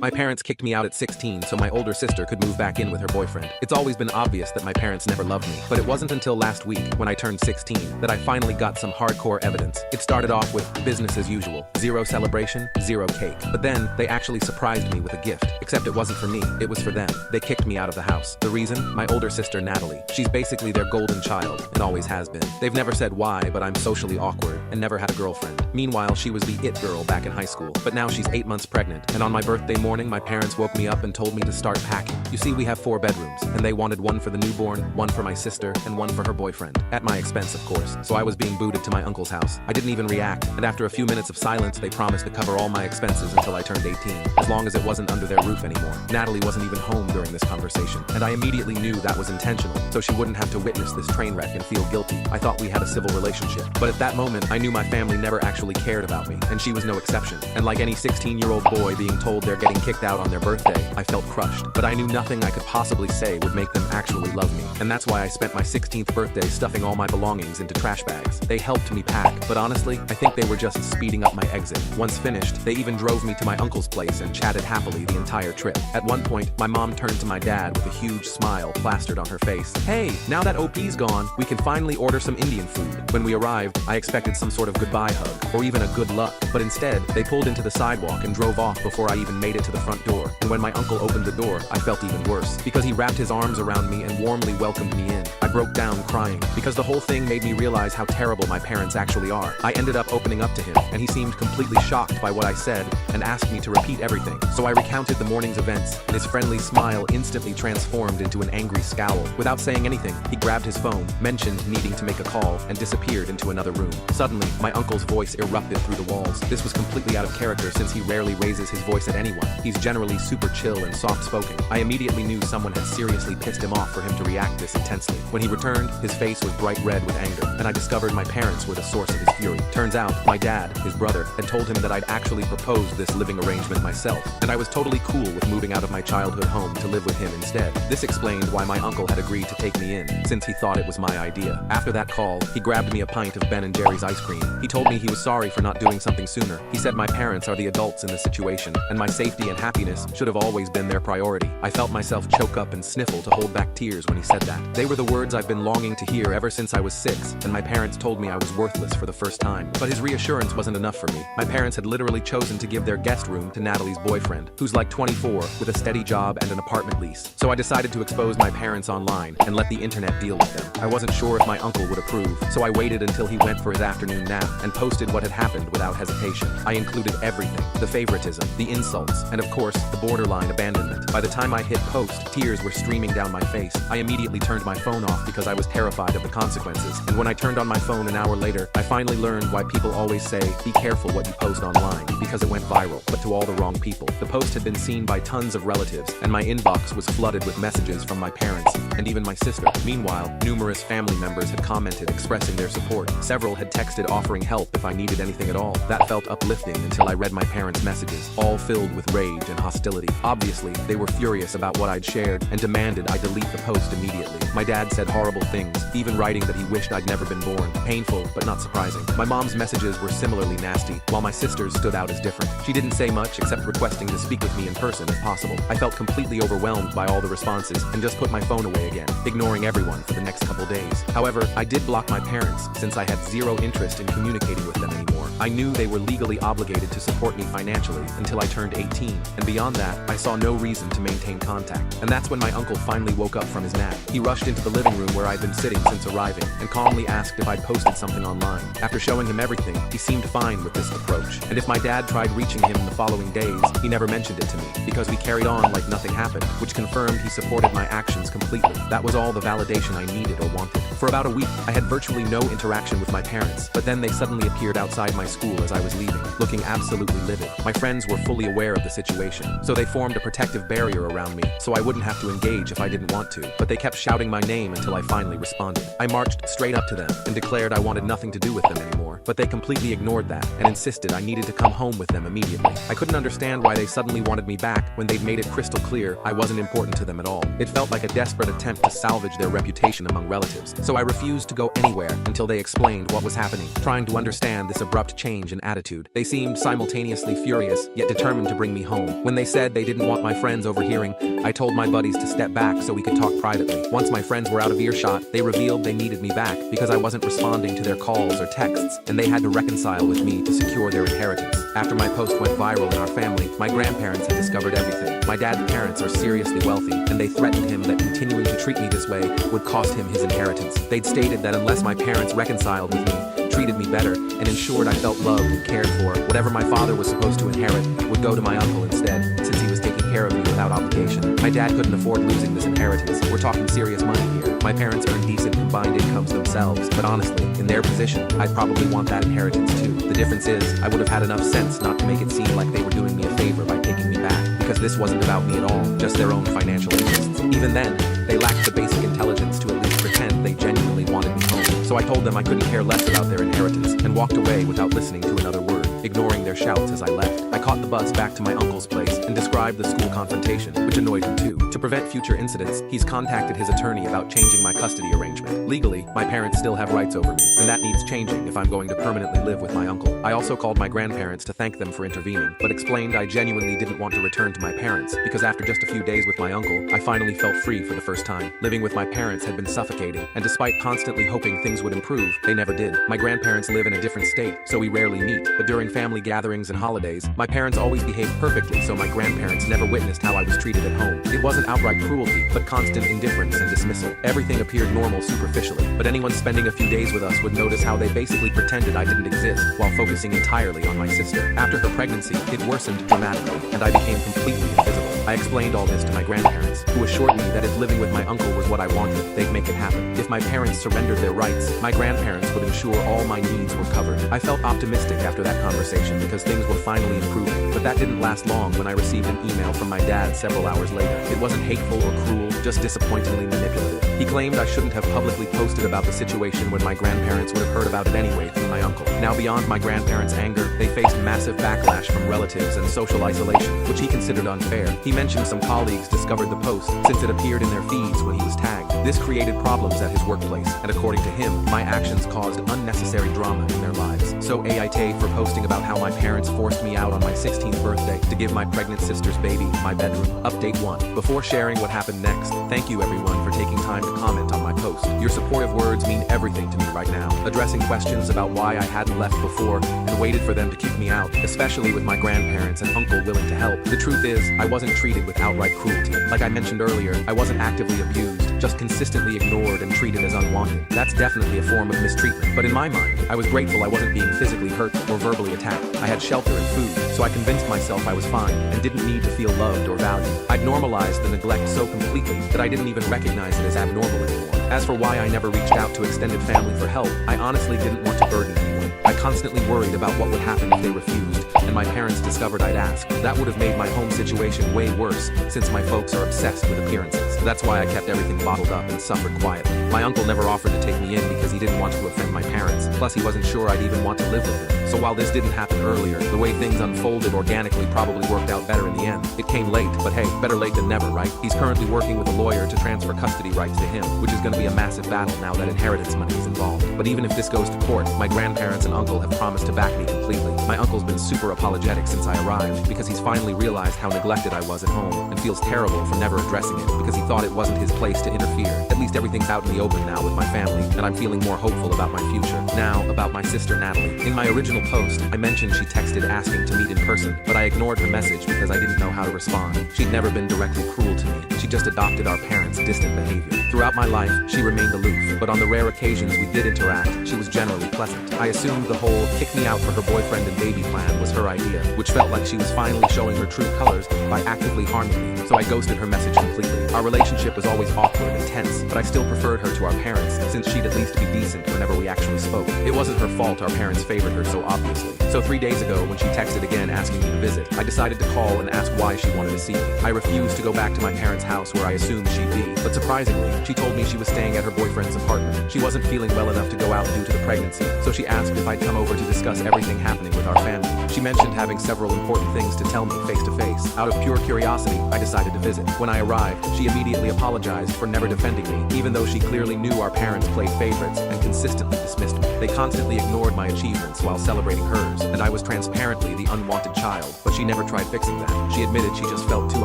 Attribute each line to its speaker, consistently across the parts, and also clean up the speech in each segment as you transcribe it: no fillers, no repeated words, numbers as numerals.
Speaker 1: My parents kicked me out at 16 so my older sister could move back in with her boyfriend. It's always been obvious that my parents never loved me, but it wasn't until last week, when I turned 16, that I finally got some hardcore evidence. It started off with business as usual. Zero celebration, zero cake. But then, they actually surprised me with a gift. Except it wasn't for me, it was for them. They kicked me out of the house. The reason? My older sister Natalie. She's basically their golden child, and always has been. They've never said why, but I'm socially awkward, and never had a girlfriend. Meanwhile, she was the it girl back in high school, but now she's 8 months pregnant, and on my birthday morning, my parents woke me up and told me to start packing. You see, we have 4 bedrooms, and they wanted one for the newborn, one for my sister, and one for her boyfriend. At my expense, of course, so I was being booted to my uncle's house. I didn't even react, and after a few minutes of silence, they promised to cover all my expenses until I turned 18, as long as it wasn't under their roof anymore. Natalie wasn't even home during this conversation, and I immediately knew that was intentional, so she wouldn't have to witness this train wreck and feel guilty. I thought we had a civil relationship, but at that moment, I knew my family never actually cared about me, and she was no exception. And like any 16-year-old boy being told they're getting kicked out on their birthday, I felt crushed. But I knew nothing I could possibly say would make them actually love me, and that's why I spent my 16th birthday stuffing all my belongings into trash bags. They helped me pack, but honestly, I think they were just speeding up my exit. Once finished, they even drove me to my uncle's place and chatted happily the entire trip. At one point, my mom turned to my dad with a huge smile plastered on her face. "Hey, now that OP's gone, we can finally order some Indian food." When we arrived, I expected some sort of goodbye hug, or even a good luck, but instead, they pulled into the sidewalk and drove off before I even made it to the front door. And when my uncle opened the door, I felt even worse, because he wrapped his arms around me and warmly welcomed me in. I broke down crying, because the whole thing made me realize how terrible my parents actually are. I ended up opening up to him, and he seemed completely shocked by what I said, and asked me to repeat everything. So I recounted the morning's events, and his friendly smile instantly transformed into an angry scowl. Without saying anything, he grabbed his phone, mentioned needing to make a call, and disappeared into another room. Suddenly, my uncle's voice erupted through the walls. This was completely out of character since he rarely raises his voice at anyone. He's generally super chill and soft-spoken. I immediately knew someone had seriously pissed him off for him to react this intensely. When he returned, his face was bright red with anger, and I discovered my parents were the source of his fury. Turns out, my dad, his brother, had told him that I'd actually proposed this living arrangement myself, and I was totally cool with moving out of my childhood home to live with him instead. This explained why my uncle had agreed to take me in, since he thought it was my idea. After that call, he grabbed me a pint of Ben & Jerry's ice cream. He told me he was sorry for not doing something sooner. He said my parents are the adults in the situation, and my safety and happiness should have always been their priority. I felt myself choke up and sniffle to hold back tears when he said that. They were the words I've been longing to hear ever since I was 6, and my parents told me I was worthless for the first time. But his reassurance wasn't enough for me. My parents had literally chosen to give their guest room to Natalie's boyfriend, who's like 24, with a steady job and an apartment lease. So I decided to expose my parents online and let the internet deal with them. I wasn't sure if my uncle would approve, so I waited until he went for his afternoon nap and posted what had happened without hesitation. I included everything: the favoritism, the insults, and of course, the borderline abandonment. By the time I hit post, tears were streaming down my face. I immediately turned my phone off because I was terrified of the consequences. And when I turned on my phone an hour later, I finally learned why people always say, be careful what you post online, because it went viral, but to all the wrong people. The post had been seen by tons of relatives, and my inbox was flooded with messages from my parents, and even my sister. Meanwhile, numerous family members had commented expressing their support. Several had texted offering help if I needed anything at all. That felt uplifting until I read my parents' messages, all filled with rage and hostility. Obviously, they were furious about what I'd shared and demanded I delete the post immediately. My dad said horrible things, even writing that he wished I'd never been born. Painful, but not surprising. My mom's messages were similarly nasty, while my sister's stood out as different. She didn't say much except requesting to speak with me in person if possible. I felt completely overwhelmed by all the responses and just put my phone away again, ignoring everyone for the next couple days. However, I did block my parents since I had zero interest in communicating with them anymore. I knew they were legally obligated to support me financially until I turned 18, and beyond that, I saw no reason to maintain contact. And that's when my uncle finally woke up from his nap. He rushed into the living room where I'd been sitting since arriving, and calmly asked if I'd posted something online. After showing him everything, he seemed fine with this approach. And if my dad tried reaching him in the following days, he never mentioned it to me, because we carried on like nothing happened, which confirmed he supported my actions completely. That was all the validation I needed or wanted. For about a week, I had virtually no interaction with my parents, but then they suddenly appeared outside my school as I was leaving, looking absolutely livid. My friends were fully aware of the situation, so they formed a protective barrier around me, so I wouldn't have to engage if I didn't want to, but they kept shouting my name until I finally responded. I marched straight up to them and declared I wanted nothing to do with them anymore. more, but they completely ignored that and insisted I needed to come home with them immediately. I couldn't understand why they suddenly wanted me back when they'd made it crystal clear I wasn't important to them at all. It felt like a desperate attempt to salvage their reputation among relatives, so I refused to go anywhere until they explained what was happening. Trying to understand this abrupt change in attitude, they seemed simultaneously furious yet determined to bring me home. When they said they didn't want my friends overhearing, I told my buddies to step back so we could talk privately. Once my friends were out of earshot, they revealed they needed me back because I wasn't responding to their calls or texts, and they had to reconcile with me to secure their inheritance. After my post went viral in our family, my grandparents had discovered everything. My dad's parents are seriously wealthy, and they threatened him that continuing to treat me this way would cost him his inheritance. They'd stated that unless my parents reconciled with me, treated me better, and ensured I felt loved and cared for, whatever my father was supposed to inherit would go to my uncle instead, since he was taking care of me without obligation. My dad couldn't afford losing this inheritance. We're talking serious money here. My parents earn decent combined incomes themselves, but honestly, in their position, I'd probably want that inheritance too. The difference is, I would have had enough sense not to make it seem like they were doing me a favor by taking me back, because this wasn't about me at all, just their own financial interests. Even then, they lacked the basic intelligence to at least pretend they genuinely wanted me home. So I told them I couldn't care less about their inheritance and walked away without listening to another word, ignoring their shouts as I left. I caught the bus back to my uncle's place and described the school confrontation, which annoyed him too. To prevent future incidents, he's contacted his attorney about changing my custody arrangement. Legally, my parents still have rights over me, and that needs changing if I'm going to permanently live with my uncle. I also called my grandparents to thank them for intervening, but explained I genuinely didn't want to return to my parents, because after just a few days with my uncle, I finally felt free for the first time. Living with my parents had been suffocating, and despite constantly hoping things would improve, they never did. My grandparents live in a different state, so we rarely meet, but during family gatherings and holidays, my parents always behaved perfectly, so my grandparents never witnessed how I was treated at home. It wasn't outright cruelty, but constant indifference and dismissal. Everything appeared normal superficially, but anyone spending a few days with us would notice how they basically pretended I didn't exist, while focusing entirely on my sister. After her pregnancy, it worsened dramatically, and I became completely invisible. I explained all this to my grandparents, who assured me that if living with my uncle was what I wanted, they'd make it happen. If my parents surrendered their rights, my grandparents would ensure all my needs were covered. I felt optimistic after that conversation because things were finally improving, but that didn't last long when I received an email from my dad several hours later. It wasn't hateful or cruel, just disappointingly manipulative. He claimed I shouldn't have publicly posted about the situation when my grandparents would have heard about it anyway through my uncle. Now, beyond my grandparents' anger, they faced massive backlash from relatives and social isolation, which he considered unfair. He mentioned some colleagues discovered the post since it appeared in their feeds when he was tagged. This created problems at his workplace, and according to him, my actions caused unnecessary drama in their lives. So AIT for posting about how my parents forced me out on my 16th birthday to give my pregnant sister's baby my bedroom. Update 1. Before sharing what happened next, thank you everyone for taking time to comment on my post. Your supportive words mean everything to me right now. Addressing questions about why I hadn't left before and waited for them to kick me out, especially with my grandparents and uncle willing to help. The truth is, I wasn't treated with outright cruelty. Like I mentioned earlier, I wasn't actively abused, just consistently ignored and treated as unwanted. That's definitely a form of mistreatment, but in my mind, I was grateful I wasn't being physically hurt or verbally attacked. I had shelter and food, so I convinced myself I was fine and didn't need to feel loved or valued. I'd normalized the neglect so completely that I didn't even recognize it as abnormal anymore. As for why I never reached out to extended family for help, I honestly didn't want to burden anyone. I constantly worried about what would happen if they refused, and my parents discovered I'd asked. That would have made my home situation way worse, since my folks are obsessed with appearances. That's why I kept everything bottled up and suffered quietly. My uncle never offered to take me in because he didn't want to offend my parents, plus he wasn't sure I'd even want to live with him. So while this didn't happen earlier, the way things unfolded organically probably worked out better in the end. It came late, but hey, better late than never, right? He's currently working with a lawyer to transfer custody rights to him, which is going to be a massive battle now that inheritance money is involved. But even if this goes to court, my grandparents and uncle have promised to back me completely. My uncle's been super apologetic since I arrived because he's finally realized how neglected I was at home and feels terrible for never addressing it because he thought it wasn't his place to interfere. At least everything's out in the open now with my family, and I'm feeling more hopeful about my future. Now, about my sister Natalie. In my original post, I mentioned she texted asking to meet in person, but I ignored her message because I didn't know how to respond. She'd never been directly cruel to me. She just adopted our parents' distant behavior. Throughout my life, she remained aloof, but on the rare occasions we did interact, she was generally pleasant. I assumed the whole kick me out for her boyfriend and baby plan was her idea, which felt like she was finally showing her true colors by actively harming me, so I ghosted her message completely. Our relationship was always awkward and tense, but I still preferred her to our parents, since she'd at least be decent whenever we actually spoke. It wasn't her fault our parents favored her so obviously. So 3 days ago, when she texted again asking me to visit, I decided to call and ask why she wanted to see me. I refused to go back to my parents' house where I assumed she'd be, but surprisingly, she told me she was staying at her boyfriend's apartment. She wasn't feeling well enough to go out due to the pregnancy, so she asked if I'd come over to discuss everything happening with our family. She mentioned having several important things to tell me face to face. Out of pure curiosity, I decided to visit. When I arrived, she immediately apologized for never defending me, even though she clearly knew our parents played favorites and consistently dismissed me. They constantly ignored my achievements while celebrating hers, and I was transparently the unwanted child, but she never tried fixing that. She admitted she just felt too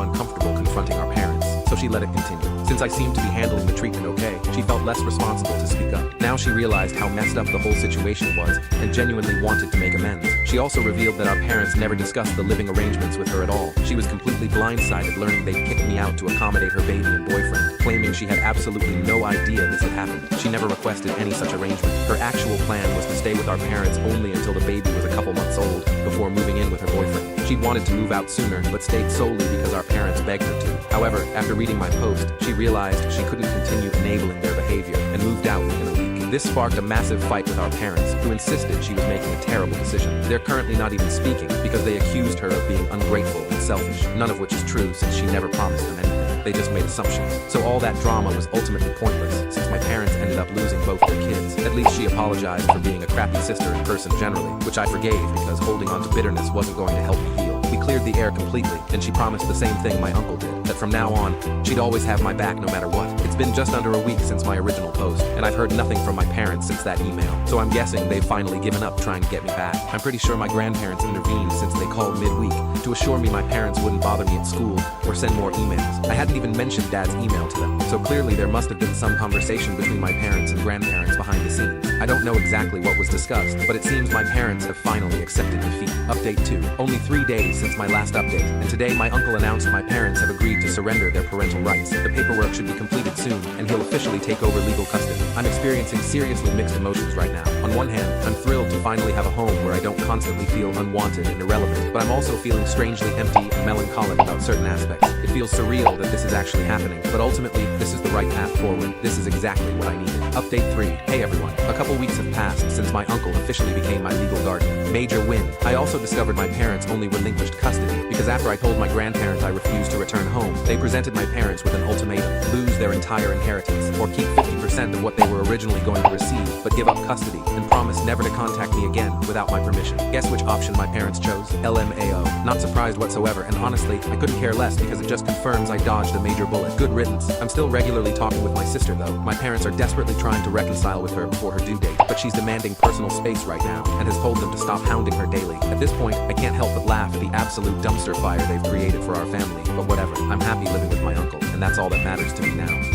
Speaker 1: uncomfortable confronting our parents, so she let it continue. Since I seemed to be handling the treatment okay, she felt less responsible to speak up. Now she realized how messed up the whole situation was and genuinely wanted to make amends. She also revealed that our parents never discussed the living arrangements with her at all. She was completely blindsided learning they'd kicked me out to accommodate her baby and boyfriend, claiming she had absolutely no idea this had happened. She never requested any such arrangement. Her actual plan was to stay with our parents only until the baby was a couple months old, before moving in with her boyfriend. She wanted to move out sooner, but stayed solely because our parents begged her to. However, after reading my post, she realized she couldn't continue enabling their behavior and moved out within a week. This sparked a massive fight with our parents, who insisted she was making a terrible decision. They're currently not even speaking because they accused her of being ungrateful and selfish, none of which is true since she never promised them anything. They just made assumptions. So all that drama was ultimately pointless, since my parents ended up losing both their kids. At least she apologized for being a crappy sister in person generally, which I forgave because holding on to bitterness wasn't going to help me heal. We cleared the air completely, and she promised the same thing my uncle did, that from now on, she'd always have my back no matter what. It's been just under a week since my original post, and I've heard nothing from my parents since that email, so I'm guessing they've finally given up trying to get me back. I'm pretty sure my grandparents intervened since they called midweek to assure me my parents wouldn't bother me at school or send more emails. I hadn't even mentioned Dad's email to them, so clearly there must have been some conversation between my parents and grandparents behind the scenes. I don't know exactly what was discussed, but it seems my parents have finally accepted defeat. Update 2. Only 3 days since my last update, and today my uncle announced my parents have agreed to surrender their parental rights. The paperwork should be completed soon, and he'll officially take over legal custody. I'm experiencing seriously mixed emotions right now. On one hand, I'm thrilled to finally have a home where I don't constantly feel unwanted and irrelevant, but I'm also feeling strangely empty and melancholic about certain aspects. It feels surreal that this is actually happening, but ultimately, this is the right path forward. This is exactly what I needed. Update 3. Hey everyone. A couple weeks have passed since my uncle officially became my legal guardian. Major win. I also discovered my parents only relinquished custody because after I told my grandparents I refused to return home, they presented my parents with an ultimatum: lose their entire inheritance or keep 50% of what they were originally going to receive, but give up custody and promise never to contact me again without my permission. Guess which option my parents chose? LMAO. Not surprised whatsoever, and honestly, I couldn't care less because it just confirms I dodged a major bullet. Good riddance. I'm still regularly talking with my sister though. My parents are desperately trying to reconcile with her before her due date, but she's demanding personal space right now and has told them to stop hounding her daily. At this point, I can't help but laugh at the absolute dumpster fire they've created for our family, but whatever. I'm happy living with my uncle, and that's all that matters to me now.